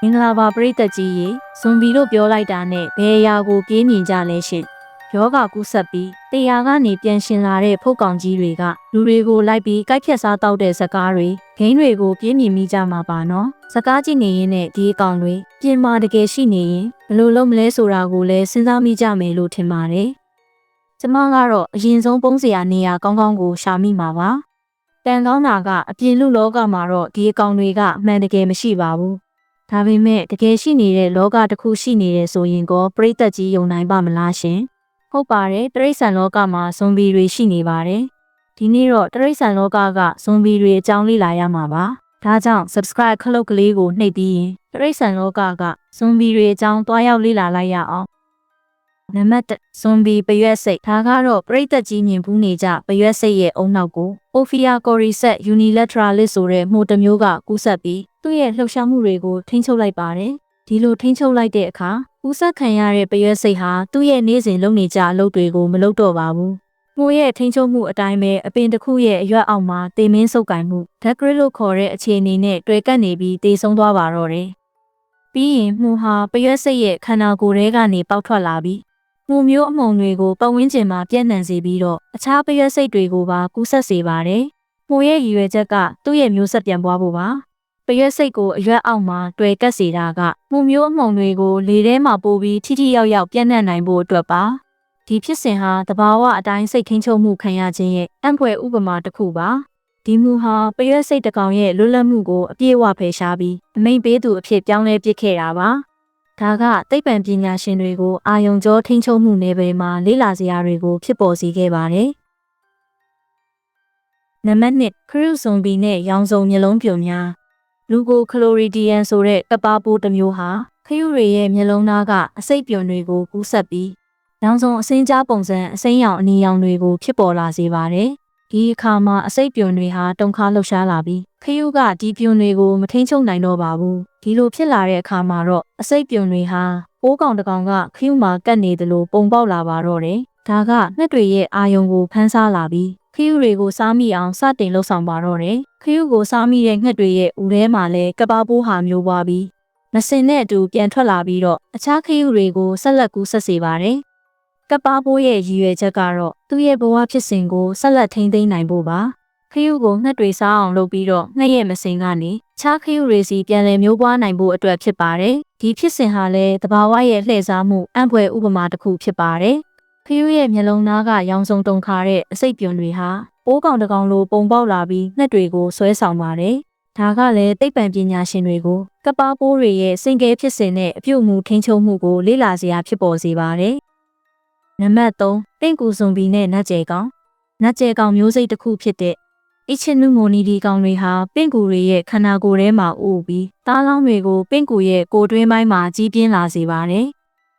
မင်္ဂလာပါပရိသတ်ကြီးရေဇွန်ဘီတို့ပြောလိုက်တာနဲ့ဘယ်အရာကိုပြေးမြင်ကြလဲရှင်ယောဂကူးဆက်ပြီးတရားကနေပြန်ရှင်လာတဲ့ဖုတ်ကောင်ကြီးတွေကလူတွေကိုလိုက်ပြီးကြိုက်ဖြတ်စားတောက်တဲ့ဇကားတွေဂိမ်းတွေကိုပြေးမြင်မိကြမှာပါနော်ဇကားကြည့်နေရင်နဲ့ဒီအကောင်တွေပြင်မာတကယ်ရှိနေရင်ဘယ်လိုလုပ်မလဲဆိုတာကိုလည်းစဉ်းစားမိကြမယ်လို့ထင်ပါတယ်ကျမကတော့အရင်ဆုံးပုံးစရာနေရာကောင်းကောင်းကိုရှာမိမှာပါတန်ကောင်းတာကအပြင်လူလောကမှာတော့ဒီအကောင်တွေကအမှန်တကယ်မရှိပါဘူးဒါပေမဲ့တကယ်ရှိနေတဲ့လောကတစ်ခုရှိနေတယ်ဆိုရင်ကောပရိသတ်ကြီးယုံနိုင်ပါမလားရှင်ဟုတ်ပါတယ်တရိษံလောကမှာဇွန်ဘီတွေရှိနေပါတယ်ဒီနေ့တော့တရိษံလောကကဇွန်ဘီတွေအကြောင်းလေ့လာရမှာပါဒါကြောင့် subscribe ခလုတ်ကလေးကိုနှိပ်ပြီးရင်တရိษံလောကကဇွန်ဘီတွေအကြောင်းတွားရောက်လေ့လာလိုက်ရအောင်နံပါတ်1ဇွန်ဘီပရွက်စိတ်ဒါကတော့ပရိသတ်ကြီးမြင်ဘူးနေကြပရွက်စိတ်ရဲ့အုံနောက်ကို Ophia corycet unilateralis ဆိုတဲ့မှုတစ်မျိုးကကူးစက်ပြီးသူ့ရဲ့လှုပ်ရှားမှုတွေကိုထိန်းချုပ်လိုက်ပါတယ်ဒီလိုထိန်းချုပ်လိုက်တဲ့အခါကူးစက်ခံရတဲ့ပရွက်စိတ်ဟာသူ့ရဲ့နေ့စဉ်လုပ်နေကြအလုပ်တွေကိုမလုပ်တော့ပါဘူးမှုရဲ့ထိန်းချုပ်မှုအတိုင်းပဲအပင်တစ်ခုရဲ့အရွက်အောက်မှာတေမင်းဆုပ်ကင်မှုဓာတ်ဂရစ်လို့ခေါ်တဲ့အခြေအနေနဲ့တွေ့ကပ်နေပြီးတေဆုံးသွားပါတော့တယ်ပြီးရင်မှုဟာပရွက်စိတ်ရဲ့ခန္ဓာကိုယ်ထဲကနေပေါက်ထွက်လာပြီးမှုမျိုးအမှုန်တွေကိုပတ်ဝန်းကျင်မှာပြန့်နှံ့စေပြီးတော့အခြားပရွက်စိတ်တွေကိုပါကူးစက်စေပါတယ်မှုရဲ့ရည်ရွယ်ချက်ကသူ့ရဲ့မျိုးဆက်ပြန်ပွားဖို့ပါပရွက်စိတ်ကိုအရွက်အောက်မှာတွေ့ကပ်စေတာကမှုမျိုးအမှုန်တွေကိုလေထဲမှာပို့ပြီးထိထိရောက်ရောက်ပြန့်နှံ့နိုင်ဖို့အတွက်ပါဒီဖြစ်စဉ်ဟာတဘာဝအတိုင်းစိတ်ထိန်းချုပ်မှုခံရခြင်းရဲ့အံ့ဖွယ်ဥပမာတစ်ခုပါဒီမှုဟာပရွက်စိတ်တစ်ကောင်ရဲ့လွတ်လပ်မှုကိုအပြည့်အဝဖယ်ရှားပြီးအမိန့်ပေးသူအဖြစ်ပြောင်းလဲပစ်ခဲ့တာပါဒါကသိပ္ပံပညာရှင်တွေကိုအာယုံကြောထိန်းချုပ်မှုနယ်ပယ်မှာလေ့လာစရာတွေကိုဖြစ်ပေါ်စေခဲ့ပါတယ်နံပါတ်1ခရုဇွန်ဘီနဲ့ရောင်စုံမျက်လုံးပြုံများလူကိုခလိုရီဒီယန်ဆိုတဲ့ကပ်ပါပိုးတစ်မျိုးဟာခရုတွေရဲ့မျက်လုံးသားကအစိတ်ပြွန်တွေကိုကူးစက်ပြီးရောင်စုံအစင်းကြားပုံစံအစိမ်းရောင်အနီရောင်တွေကိုဖြစ်ပေါ်လာစေပါတယ်ဒီအခါမှာအစိတ်ပြွန်တွေဟာတုန်ခါလှုပ်ရှားလာပြီးခရုကဒီပြွန်တွေကိုမထိန်းချုပ်နိုင်တော့ပါဘူးဒီလိုဖြစ်လာတဲ့အခါမှာတော့အစိတ်ပြွန်တွေဟာပိုးကောင်တစ်ကောင်ကခရုမှာကပ်နေတယ်လို့ပုံပေါက်လာပါတော့တယ်ဒါကငှက်တွေရဲ့အာယုံကိုဖမ်းဆားလာပြီးခရုတွေကိုစားမိအောင်စတင်လှုပ်ဆောင်ပါတော့တယ်ခရုကိုစားမိတဲ့ငှက်တွေရဲ့ဦးထဲမှာလည်းကပ်ပါပိုးဟာမျိုးပွားပြီးမစင်နဲ့အတူပြန်ထွက်လာပြီးတော့အခြားခရုတွေကိုဆက်လက်ကူးဆက်စေပါတယ်ကပ်ပါပိုးရဲ့ရည်ရွယ်ချက်ကတော့သူ့ရဲ့ဘဝဖြစ်စဉ်ကိုဆက်လက်ထိန်းသိမ်းနိုင်ဖို့ပါခရုကိုငှက်တွေစားအောင်လုပ်ပြီးတော့ငှက်ရဲ့မစင်ကနေခြားခရုတွေစီပြန်လည်မျိုးပွားနိုင်ဖို့အတွက်ဖြစ်ပါတယ်ဒီဖြစ်စဉ်ဟာလည်းတဘာဝရဲ့လှည့်စားမှုအံ့ဖွယ်ဥပမာတစ်ခုဖြစ်ပါတယ်ခရုရဲ့မျက်လုံးသားကရောင်စုံတုန်ခါတဲ့အစိတ်ပြွန်တွေဟာပိုးကောင်တစ်ကောင်လိုပုံပေါက်လာပြီးငှက်တွေကိုဆွဲဆောင်ပါတယ်ဒါကလည်းသိပ္ပံပညာရှင်တွေကိုကပ်ပါပိုးတွေရဲ့စင်ကဲဖြစ်စဉ်နဲ့အပြုတ်မှုထိန်းချုပ်မှုကိုလေ့လာစရာဖြစ်ပေါ်စေပါတယ်နံပါတ်3ပင့်ကူဇွန်ဘီနဲ့နတ်ကျဲကောင်နတ်ကျဲကောင်မျိုးစိတ်တစ်ခုဖြစ်တဲ့အချင်နုမိုနီဒီကောင်တွေဟာပင့်ကူတွေရဲ့ခန္ဓာကိုယ်ထဲမှာအိုးပြီးသားလောင်းတွေကိုပင့်ကူရဲ့ကိုယ်တွင်းပိုင်းမှာကြီးပြင်းလာစေပါတယ်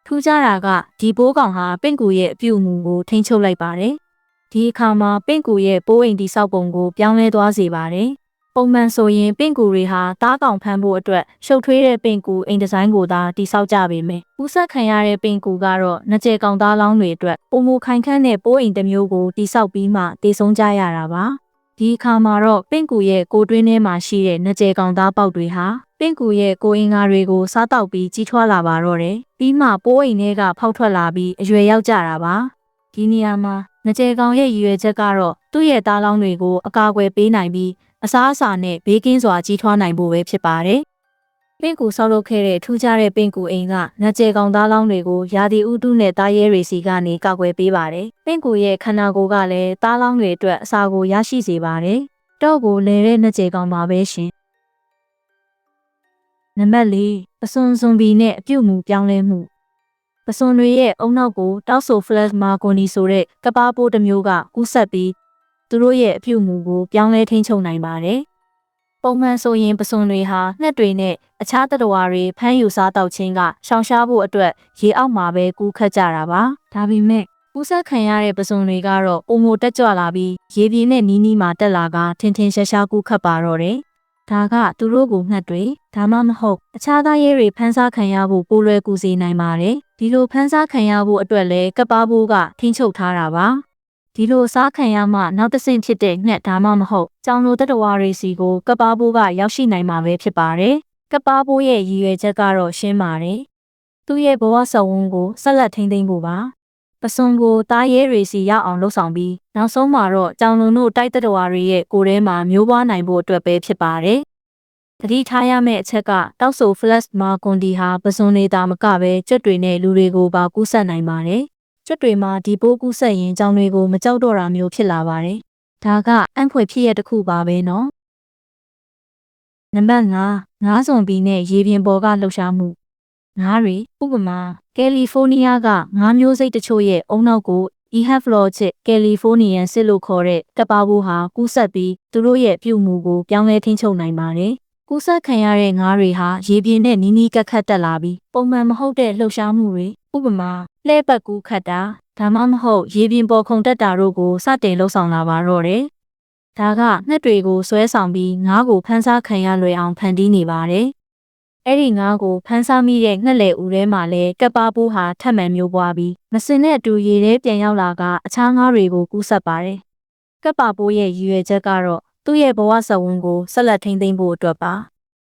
ထူးခြားတာကဒီပိုးကောင်ဟာပင့်ကူရဲ့အပြုတ်မှုကိုထိန်းချုပ်လိုက်ပါတယ်ဒီအခါမှာပင့်ကူရဲ့ပိုးအိမ်တိဆောက်ပုံကိုပြောင်းလဲသွားစေပါတယ်ပုံမှန်ဆိုရင်ပင့်ကူတွေဟာသားကောင်ဖမ်းဖို့အတွက်ရှုပ်ထွေးတဲ့ပင့်ကူအိမ်ဒီဇိုင်းကိုသာတိဆောက်ကြပေမယ့်ဥဆက်ခံရတဲ့ပင့်ကူကတော့နကြဲကောင်သားလောင်းတွေအတွက်ပုံမခိုင်ခန့်တဲ့ပိုးအိမ်တစ်မျိုးကိုတိဆောက်ပြီးမှတည်ဆုံးကြရတာပါဒီအခါမှာတော့ပင့်ကူရဲ့ကိုယ်တွင်းထဲမှာရှိတဲ့နကြဲကောင်သားပေါက်တွေဟာပင့်ကူရဲ့ကိုယ်အင်္ဂါတွေကိုစားတောက်ပြီးကြီးထွားလာပါတော့တယ်ပြီးမှပိုးအိမ်တွေကဖောက်ထွက်လာပြီးအရွယ်ရောက်ကြတာပါဒီနေရာမှာနကြဲကောင်ရဲ့ရည်ရွယ်ချက်ကတော့သူ့ရဲ့သားလောင်းတွေကိုအကာအကွယ်ပေးနိုင်ပြီးအစားအစာနဲ့ဘေးကင်းစွာကြီးထွားနိုင်ဖို့ပဲဖြစ်ပါတယ်ပင့်ကူဆောက်လုပ်ခဲ့တဲ့ထူးခြားတဲ့ပင့်ကူအိမ်ကနကြဲကောင်သားလောင်းတွေကိုရာသီဥတုနဲ့သားရဲတွေစီကနေကာကွယ်ပေးပါတယ်ပင့်ကူရဲ့ခန္ဓာကိုယ်ကလည်းသားလောင်းတွေအတွက်အစာကိုရရှိစေပါတယ်တော့ကိုလဲတဲ့နကြဲကောင်ပါပဲရှင်နံပါတ်4ပစွန်ဇွန်ဘီနဲ့အပြုတ်မှုပြောင်းလဲမှုပစွန်တွေရဲ့အုံနောက်ကိုတောက်ဆိုဖလက်မာဂိုနီဆိုတဲ့ကပ်ပါပိုးတစ်မျိုးကကူးစက်ပြီးသူတို့ရဲ့အပြုတ်မှုကိုပြောင်းလဲထိန်းချုပ်နိုင်ပါတယ်ပုံမှန်ဆိုရင်ပစွန်တွေဟာငှက်တွေနဲ့အခြားသတ္တဝါတွေဖမ်းယူစားတောက်ခြင်းကရှောင်ရှားဖို့အတွက်ရေအောက်မှာပဲကူးခတ်ကြတာပါဒါပေမဲ့ကူးစက်ခံရတဲ့ပစွန်တွေကတော့ပုံမတက်ကြွလာပြီးရေပြင်းနဲ့နီးနီးမှာတက်လာကထင်ထင်ရှားရှားကူးခတ်ပါတော့တယ်ဒါကသူတို့ကိုငှက်တွေဒါမှမဟုတ်အခြားသားရဲတွေဖမ်းစားခံရဖို့ပိုလွယ်ကူစေနိုင်ပါတယ်ဒီလိုဖမ်းစားခံရဖို့အတွက်လည်းကပ်ပါပိုးကထိန်းချုပ်ထားတာပါဒီလိုစားခံရမှနောက်တစ်ဆင့်ဖြစ်တဲ့ငှက်ဒါမှမဟုတ်ကြောင်လိုတတဝါတွေစီကိုကပ်ပါပိုးကရောက်ရှိနိုင်မှာပဲဖြစ်ပါတယ် ကပ်ပါးပိုးရဲ့ရည်ရွယ်ချက်ကတော့ရှင်းပါတယ်။သူ့ရဲ့ဘဝစဝန်းကိုဆက်လက်ထိန်းသိမ်းဖို့ပါ။ပစွန်ကိုတားရဲတွေစီရောက်အောင်လှုပ်ဆောင်ပြီးနောက်ဆုံးမှာတော့ကြောင်လုံတို့တိုက်တတော်တွေရဲ့ကိုယ်ထဲမှာမျိုးပွားနိုင်ဖို့အတွက်ပဲဖြစ်ပါတယ်။တတိထားရမယ့်အချက်ကတောက်ဆို Flash မာကွန်ဒီဟာပစွန်နေတာမကပဲကြွက်တွေနဲ့လူတွေကိုပါကူးစက်နိုင်ပါတယ်။ကြွက်တွေမှာဒီပိုးကူးစက်ရင်ကြောင်တွေကိုမကြောက်တော့တာမျိုးဖြစ်လာပါတယ်။ဒါကအံ့ဖွယ်ဖြစ်ရတစ်ခုပါပဲနော်။နံပါတ်5ငါးစွန်ဘီနဲ့ရေပြင်ပေါ်ကလှုပ်ရှားမှုငါးတွေဥပမာကယ်လီဖိုးနီးယားကငါးမျိုးစိတ်တချို့ရဲ့အုံနောက်ကို Eheflogit Californian စစ်လို့ခေါ်တဲ့ကပ်ပါးပိုးဟာကူးစက်ပြီးသူတို့ရဲ့ပြုမှုကိုပြောင်းလဲထိန်းချုပ်နိုင်ပါတယ်။ကူးစက်ခံရတဲ့ငါးတွေဟာရေပြင်နဲ့နီးနီးကပ်ခတ်တက်လာပြီးပုံမှန်မဟုတ်တဲ့လှုပ်ရှားမှုတွေဥပမာလှဲပတ်ကူးခတ်တာဒါမှမဟုတ်ရေပြင်ပေါ်ခုန်တက်တာတို့ကိုစတင်လှုပ်ဆောင်လာပါတော့တယ်။ဒါကငှက်တွေကိုဆွဲဆောင်ပြီးငါးကိုဖမ်းစားခံရလွယ်အောင်ဖန်တီးနေပါတယ်။အဲ့ဒီငါးကိုဖမ်းစားမိတဲ့ငှက်လေဦးထဲမှာလဲကပ်ပါးပိုးဟာထပ်မံမျိုးပွားပြီးမစင်တဲ့အတူရေထဲပြန်ရောက်လာကအခြားငါးတွေကိုကူးစက်ပါတယ်။ကပ်ပါးပိုးရဲ့ရည်ရွယ်ချက်ကတော့သူ့ရဲ့ဘဝစဝန်းကိုဆက်လက်ထိန်းသိမ်းဖို့အတွက်ပါ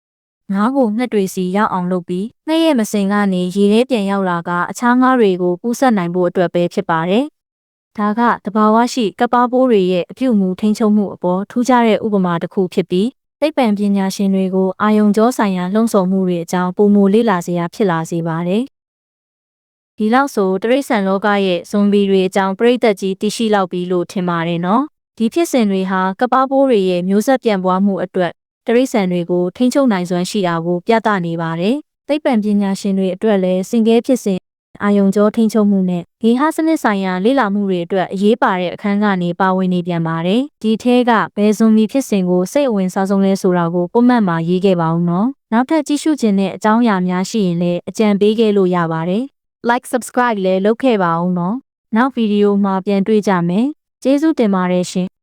။ငါးကိုငှက်တွေစီရောက်အောင်လုပ်ပြီးငှက်ရဲ့မစင်ကနေရေထဲပြန်ရောက်လာကအခြားငါးတွေကိုကူးစက်နိုင်ဖို့အတွက်ပဲဖြစ်ပါတယ်။ဒါကတဘာဝရှိကပ်ပါးပိုးတွေရဲ့အပြုအမူထိန်းချုပ်မှုအပေါ်ထူးခြားတဲ့ဥပမာတစ်ခုဖြစ်ပြီးသိပ္ပံပညာရှင်တွေကိုအာယုံကြောဆိုင်ရာလှုံ့ဆော်မှုတွေအကြောင်းပုံမူလေ့လာစရာဖြစ်လာစေပါတယ်။ဒီလောက်ဆိုတရိတ်ဆန်လောကရဲ့ဇွန်ဘီတွေအကြောင်းပြိသက်ကြီးသိရှိလောက်ပြီလို့ထင်ပါတယ်နော်။ဒီဖြစ်စဉ်တွေဟာကပ်ပါးပိုးတွေရဲ့မျိုးဆက်ပြန့်ပွားမှုအတွက်တရိတ်ဆန်တွေကိုထိန်းချုပ်နိုင်စွမ်းရှိတာကိုပြသနေပါတယ်။သိပ္ပံပညာရှင်တွေအတွက်လည်းစင်ကဲဖြစ်စဉ်အာယုံကြောထိန်းချုပ်မှုနဲ့ဂေဟစနစ်ဆိုင်ရာလေ့လာမှုတွေအတွက်အရေးပါတဲ့အခန်းကနေပါဝင်နေပြန်ပါတယ်။ဒီထဲကဘယ်ဇွန်ဘီဖြစ်စဉ်ကိုစိတ်အဝင်စားဆုံးလဲဆိုတာကိုပုံမှန်မှာရေးခဲ့ပါဦးနော်။နောက်ထပ်ကြည့်ရှုခြင်းတဲ့အကြောင်းအရာများရှိရင်လည်းအကြံပေးခဲ့လို့ရပါတယ်။ Like subscribe လည်းလုပ်ခဲ့ပါဦးနော်။နောက်ဗီဒီယိုမှာပြန်တွေ့ကြမယ်။ကျေးဇူးတင်ပါတယ်ရှင်။